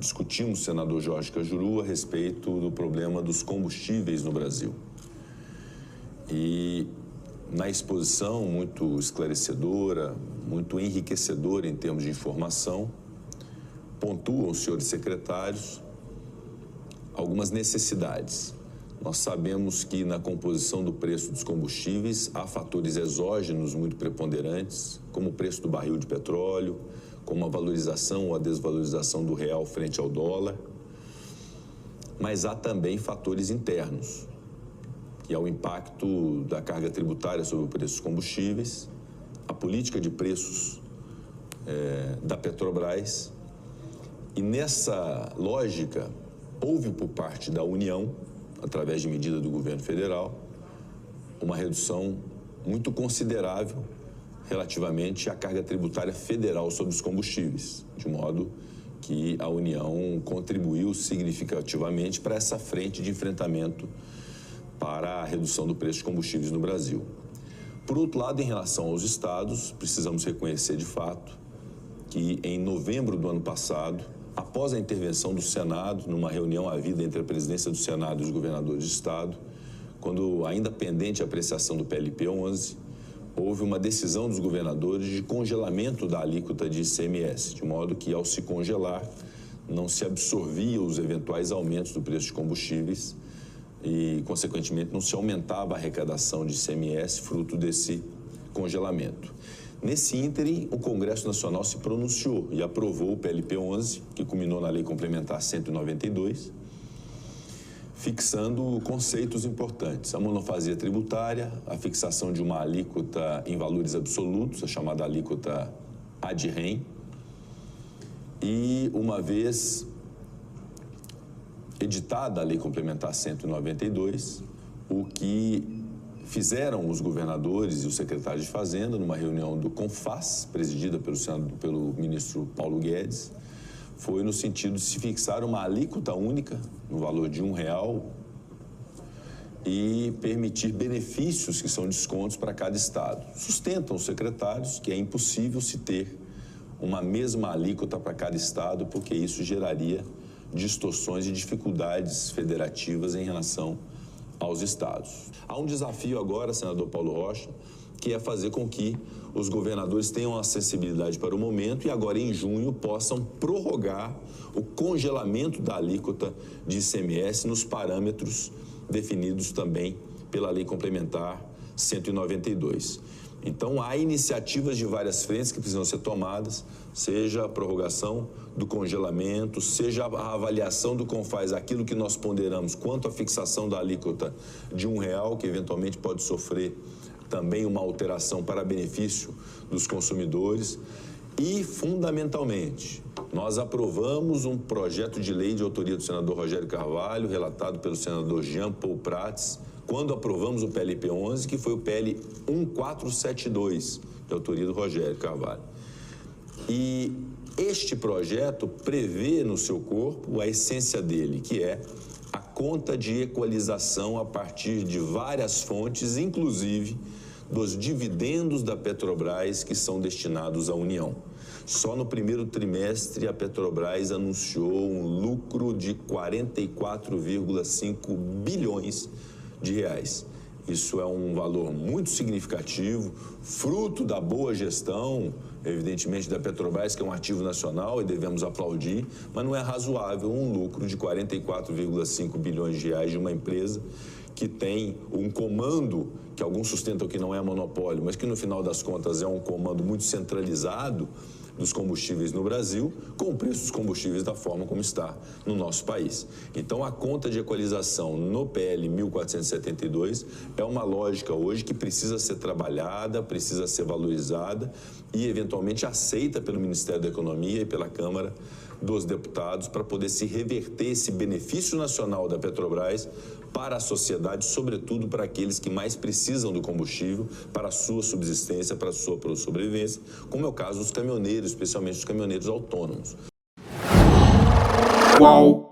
discutimos, senador Jorge Cajuru, a respeito do problema dos combustíveis no Brasil. E na exposição muito esclarecedora, muito enriquecedora em termos de informação, pontuam os senhores secretários algumas necessidades. Nós sabemos que na composição do preço dos combustíveis há fatores exógenos muito preponderantes, como o preço do barril de petróleo, como a valorização ou a desvalorização do real frente ao dólar, mas há também fatores internos, que é o impacto da carga tributária sobre o preço dos combustíveis, a política de preços da Petrobras. E nessa lógica, houve por parte da União, através de medida do governo federal, uma redução muito considerável relativamente à carga tributária federal sobre os combustíveis, de modo que a União contribuiu significativamente para essa frente de enfrentamento para a redução do preço de combustíveis no Brasil. Por outro lado, em relação aos estados, precisamos reconhecer de fato que em novembro do ano passado, após a intervenção do Senado, numa reunião havida entre a presidência do Senado e os governadores de estado, quando ainda pendente a apreciação do PLP 11, houve uma decisão dos governadores de congelamento da alíquota de ICMS, de modo que, ao se congelar, não se absorvia os eventuais aumentos do preço de combustíveis e, consequentemente, não se aumentava a arrecadação de ICMS fruto desse congelamento. Nesse ínterim, o Congresso Nacional se pronunciou e aprovou o PLP 11, que culminou na Lei Complementar 192, fixando conceitos importantes: a monofasia tributária, a fixação de uma alíquota em valores absolutos, a chamada alíquota ad rem, e uma vez editada a Lei Complementar 192, o que fizeram os governadores e os secretários de Fazenda numa reunião do CONFAS, presidida pelo ministro Paulo Guedes, foi no sentido de se fixar uma alíquota única no valor de R$1 e permitir benefícios que são descontos para cada estado. Sustentam os secretários que é impossível se ter uma mesma alíquota para cada estado, porque isso geraria distorções e dificuldades federativas em relação aos estados. Há um desafio agora, senador Paulo Rocha, que é fazer com que os governadores tenham acessibilidade para o momento e agora em junho possam prorrogar o congelamento da alíquota de ICMS nos parâmetros definidos também pela Lei Complementar 192. Então, há iniciativas de várias frentes que precisam ser tomadas, seja a prorrogação do congelamento, seja a avaliação do CONFAS, aquilo que nós ponderamos quanto à fixação da alíquota de R$1, que eventualmente pode sofrer também uma alteração para benefício dos consumidores. E, fundamentalmente, nós aprovamos um projeto de lei de autoria do senador Rogério Carvalho, relatado pelo senador Jean Paul Prats, quando aprovamos o PLP 11, que foi o PL 1472, de autoria do Rogério Carvalho. E este projeto prevê no seu corpo a essência dele, que é a conta de equalização a partir de várias fontes, inclusive dos dividendos da Petrobras que são destinados à União. Só no primeiro trimestre a Petrobras anunciou um lucro de 44,5 bilhões de reais. Isso é um valor muito significativo, fruto da boa gestão, evidentemente, da Petrobras, que é um ativo nacional e devemos aplaudir, mas não é razoável um lucro de 44,5 bilhões de reais de uma empresa que tem um comando, que alguns sustentam que não é monopólio, mas que no final das contas é um comando muito centralizado dos combustíveis no Brasil, com o preço dos combustíveis da forma como está no nosso país. Então, a conta de equalização no PL 1472 é uma lógica hoje que precisa ser trabalhada, precisa ser valorizada e, eventualmente, aceita pelo Ministério da Economia e pela Câmara dos Deputados para poder se reverter esse benefício nacional da Petrobras para a sociedade, sobretudo para aqueles que mais precisam do combustível para a sua subsistência, para a sua sobrevivência, como é o caso dos caminhoneiros, especialmente os caminhoneiros autônomos. Qual